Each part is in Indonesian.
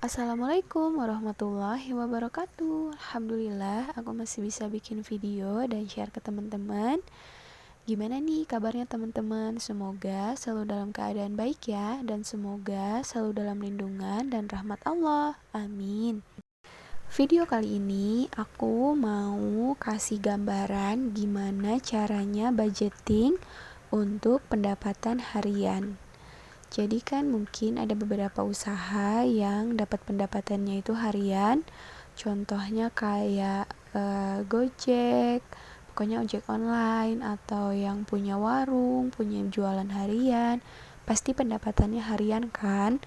Assalamualaikum warahmatullahi wabarakatuh. Alhamdulillah aku masih bisa bikin video dan share ke teman-teman. Gimana nih kabarnya teman-teman? Semoga selalu dalam keadaan baik ya, dan semoga selalu dalam lindungan dan rahmat Allah. Amin. Video kali ini aku mau kasih gambaran gimana caranya budgeting untuk pendapatan harian. Jadi kan mungkin ada beberapa usaha yang dapat pendapatannya itu harian. Contohnya kayak Gojek, pokoknya ojek online, atau yang punya warung, punya jualan harian. Pasti pendapatannya harian kan?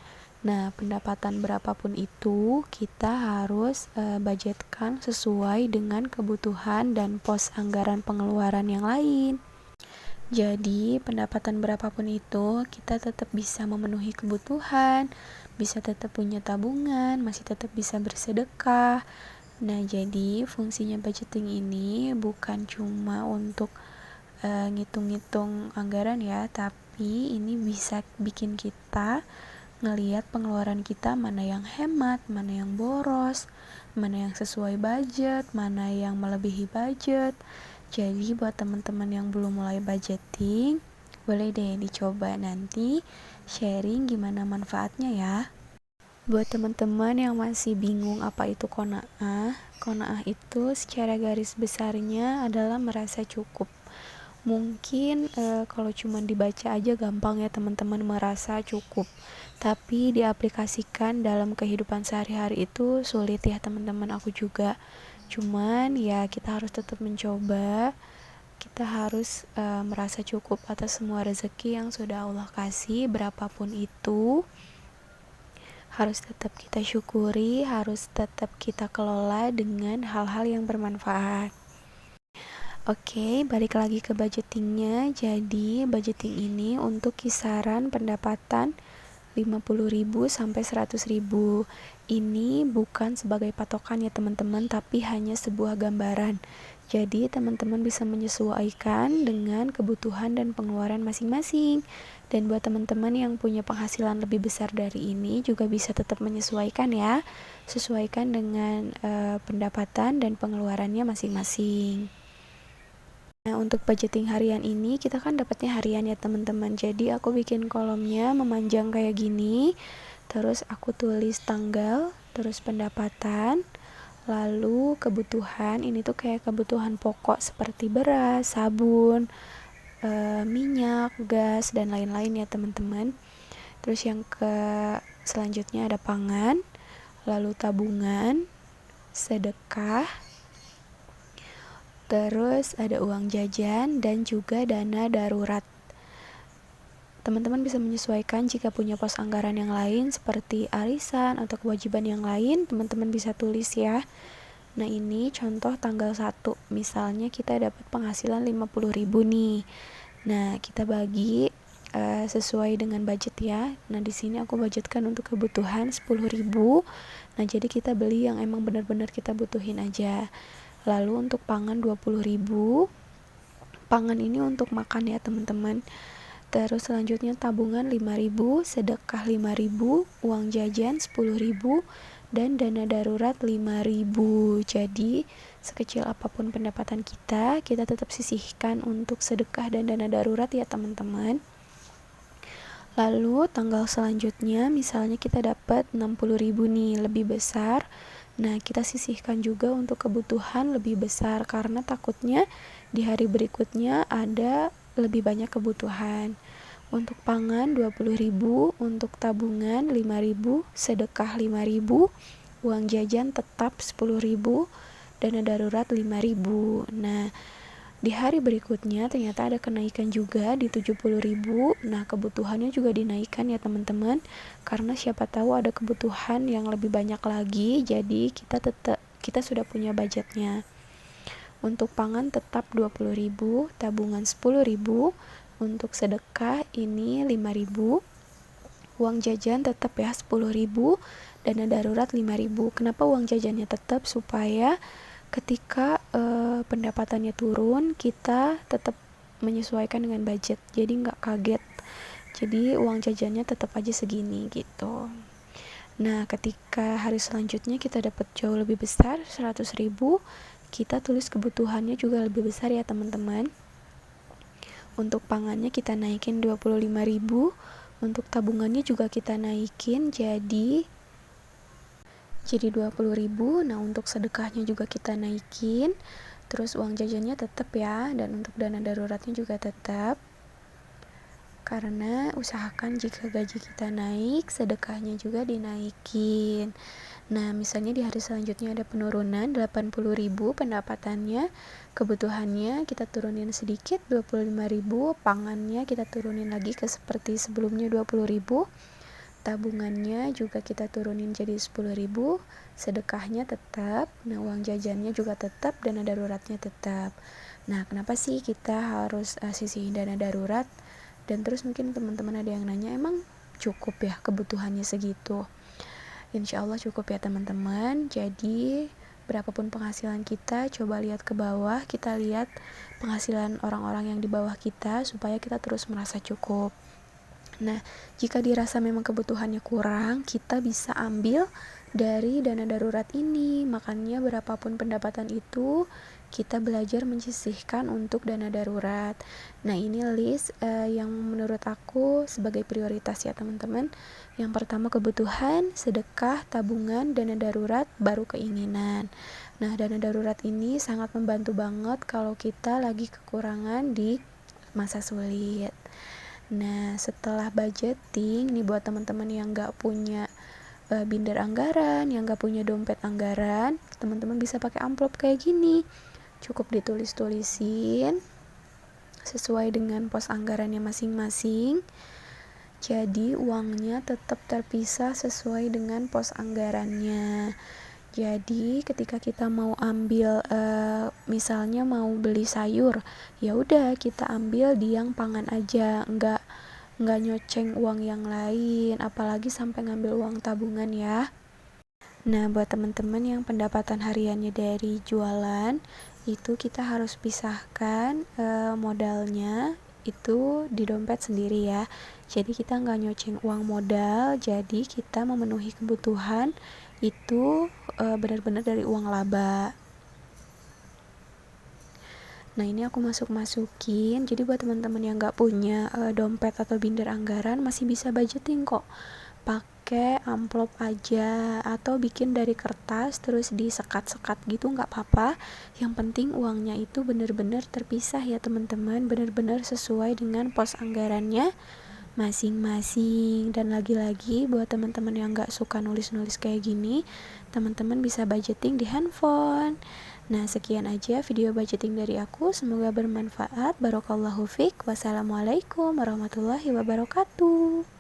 Nah, pendapatan berapapun itu kita harus budgetkan sesuai dengan kebutuhan dan pos anggaran pengeluaran yang lain. Jadi, pendapatan berapapun itu, kita tetap bisa memenuhi kebutuhan, bisa tetap punya tabungan, masih tetap bisa bersedekah. Nah, jadi fungsinya budgeting ini bukan cuma untuk ngitung-ngitung anggaran ya, tapi ini bisa bikin kita ngelihat pengeluaran kita mana yang hemat, mana yang boros, mana yang sesuai budget, mana yang melebihi budget. Jadi buat teman-teman yang belum mulai budgeting, boleh deh dicoba nanti sharing gimana manfaatnya ya. Buat teman-teman yang masih bingung apa itu qanaah itu secara garis besarnya adalah merasa cukup. Mungkin kalau cuma dibaca aja gampang ya teman-teman merasa cukup, tapi diaplikasikan dalam kehidupan sehari-hari itu sulit ya teman-teman, aku juga. Cuman ya kita harus tetap mencoba, kita harus merasa cukup atas semua rezeki yang sudah Allah kasih, berapapun itu harus tetap kita syukuri, harus tetap kita kelola dengan hal-hal yang bermanfaat. Oke, balik lagi ke budgetingnya. Jadi budgeting ini untuk kisaran pendapatan 50.000 sampai 100.000. Ini bukan sebagai patokan ya teman-teman, tapi hanya sebuah gambaran. Jadi teman-teman bisa menyesuaikan dengan kebutuhan dan pengeluaran masing-masing. Dan buat teman-teman yang punya penghasilan lebih besar dari ini juga bisa tetap menyesuaikan ya. Sesuaikan dengan pendapatan dan pengeluarannya masing-masing. Nah, untuk budgeting harian ini kita kan dapatnya harian ya teman-teman. Jadi aku bikin kolomnya memanjang kayak gini. Terus aku tulis tanggal, terus pendapatan, lalu kebutuhan. Ini tuh kayak kebutuhan pokok seperti beras, sabun, minyak, gas, dan lain-lain ya teman-teman. Terus yang selanjutnya ada pangan, lalu tabungan, sedekah, terus ada uang jajan, dan juga dana darurat. Teman-teman bisa menyesuaikan jika punya pos anggaran yang lain seperti arisan atau kewajiban yang lain, teman-teman bisa tulis ya. Nah, ini contoh tanggal 1. Misalnya kita dapat penghasilan 50.000 nih. Nah, kita bagi sesuai dengan budget ya. Nah, di sini aku budgetkan untuk kebutuhan 10.000. Nah, jadi kita beli yang emang benar-benar kita butuhin aja. Lalu untuk pangan 20.000. Pangan ini untuk makan ya teman-teman. Terus selanjutnya tabungan 5.000, sedekah 5.000, uang jajan 10.000, dan dana darurat 5.000. Jadi sekecil apapun pendapatan kita tetap sisihkan untuk sedekah dan dana darurat ya teman-teman. Lalu tanggal selanjutnya misalnya kita dapat 60.000 nih, lebih besar. Nah, kita sisihkan juga untuk kebutuhan lebih besar karena takutnya di hari berikutnya ada lebih banyak kebutuhan. Untuk pangan 20.000, untuk tabungan 5.000, sedekah 5.000, uang jajan tetap 10.000, dana darurat 5.000. Nah, di hari berikutnya ternyata ada kenaikan juga di 70.000. Nah, kebutuhannya juga dinaikkan ya teman-teman, karena siapa tahu ada kebutuhan yang lebih banyak lagi. Jadi kita sudah punya budgetnya. Untuk pangan tetap 20.000, tabungan 10.000, untuk sedekah ini 5.000, uang jajan tetap ya 10.000, dana darurat 5.000. Kenapa uang jajannya tetap? Supaya ketika pendapatannya turun kita tetap menyesuaikan dengan budget, jadi nggak kaget. Jadi uang jajannya tetap aja segini gitu. Nah, ketika hari selanjutnya kita dapat jauh lebih besar, 100.000, kita tulis kebutuhannya juga lebih besar ya teman-teman. Untuk pangannya kita naikin 25.000, untuk tabungannya juga kita naikin jadi 20.000. Nah, untuk sedekahnya juga kita naikin. Terus uang jajannya tetap ya, dan untuk dana daruratnya juga tetap. Karena usahakan jika gaji kita naik, sedekahnya juga dinaikin. Nah, misalnya di hari selanjutnya ada penurunan 80.000 pendapatannya, kebutuhannya kita turunin sedikit 25.000, pangannya kita turunin lagi ke seperti sebelumnya 20.000, tabungannya juga kita turunin jadi 10.000, sedekahnya tetap, nah uang jajannya juga tetap, dana daruratnya tetap. Nah, kenapa sih kita harus sisihin dana darurat? Dan terus mungkin teman-teman ada yang nanya, emang cukup ya kebutuhannya segitu? Insya Allah cukup ya teman-teman. Jadi berapapun penghasilan kita, coba lihat ke bawah, kita lihat penghasilan orang-orang yang di bawah kita supaya kita terus merasa cukup. Nah, jika dirasa memang kebutuhannya kurang, kita bisa ambil dari dana darurat ini. Makanya berapapun pendapatan itu, kita belajar menyisihkan untuk dana darurat. Nah, ini list yang menurut aku sebagai prioritas ya teman-teman. Yang pertama kebutuhan, sedekah, tabungan, dana darurat, baru keinginan. Nah, dana darurat ini sangat membantu banget kalau kita lagi kekurangan di masa sulit. Nah, setelah budgeting nih buat teman-teman yang gak punya binder anggaran, yang gak punya dompet anggaran, teman-teman bisa pakai amplop kayak gini. Cukup ditulis-tulisin sesuai dengan pos anggarannya masing-masing. Jadi uangnya tetap terpisah sesuai dengan pos anggarannya. Jadi ketika kita mau ambil misalnya mau beli sayur, ya udah kita ambil di yang pangan aja, nggak nyoceng uang yang lain, apalagi sampai ngambil uang tabungan ya. Nah, buat teman-teman yang pendapatan hariannya dari jualan, itu kita harus pisahkan modalnya itu di dompet sendiri ya. Jadi kita nggak nyoceng uang modal, jadi kita memenuhi kebutuhan itu benar-benar dari uang laba. Nah, ini aku masukin. Jadi buat teman-teman yang nggak punya dompet atau binder anggaran, masih bisa budgeting kok. Pakai amplop aja atau bikin dari kertas terus disekat-sekat gitu, nggak apa-apa. Yang penting uangnya itu benar-benar terpisah ya teman-teman, benar-benar sesuai dengan pos anggarannya masing-masing. Dan lagi-lagi buat teman-teman yang nggak suka nulis-nulis kayak gini, teman-teman bisa budgeting di handphone. Nah, sekian aja video budgeting dari aku, semoga bermanfaat. Barakallahu fiik. Wassalamualaikum warahmatullahi wabarakatuh.